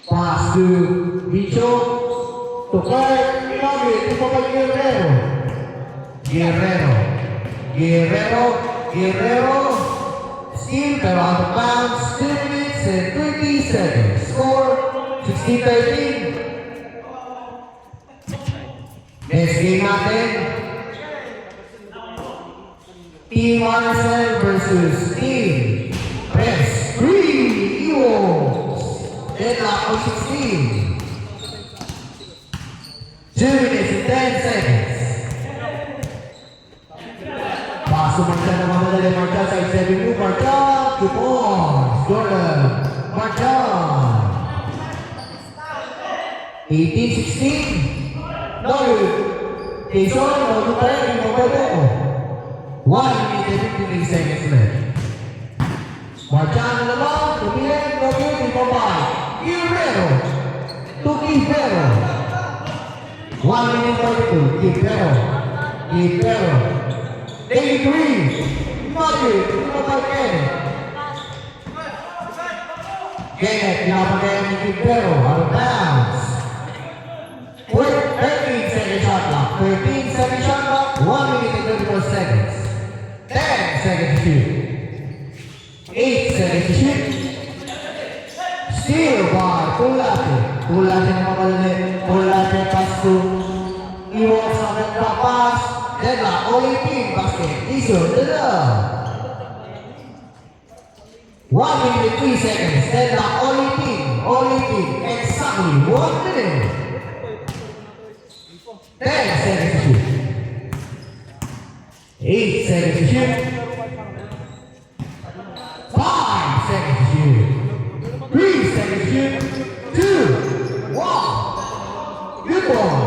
Pass to Bicho. To Kurt. Ito pa kay Guerrero. Guerrero. Steal, pero out of bounds. 2 minutes and 30 seconds. Score 16-13. Next game natin. Team RSL versus Team Press 3 Eagles. Deadlock of 16. 2 minutes and 10 seconds. Paso Marchal na mamadali. Marchal side 7 move. Marchal. 2 points. Jordan. Marchal. 18-16. No. Jason. No. 1 minute and 53 seconds left. Marchal na naman. Tumilin. No good. Ibabay. Guerrero. To Guerrero. 1 minute 42. Guerrero. Day 3. Nugget. Kenneth. Pinapagayan ni Guerrero. Out of bounds. 13-second shot clock. 13-second shot clock. 1 minute and 34 seconds. 10 seconds to shoot. 8 seconds to shoot. Steal by Pulate. Pulate na mamalali. Pulate pass to Iwok sa nagpapas. Deadlock. Only team basket. Iso. Deadlock. 1 minute and 3 seconds. Deadlock. Only team. Exactly 1 minute. 10 seconds to shoot. 8 seconds to shoot. 5 seconds to shoot. 3 seconds to shoot. 2, 1. Good ball.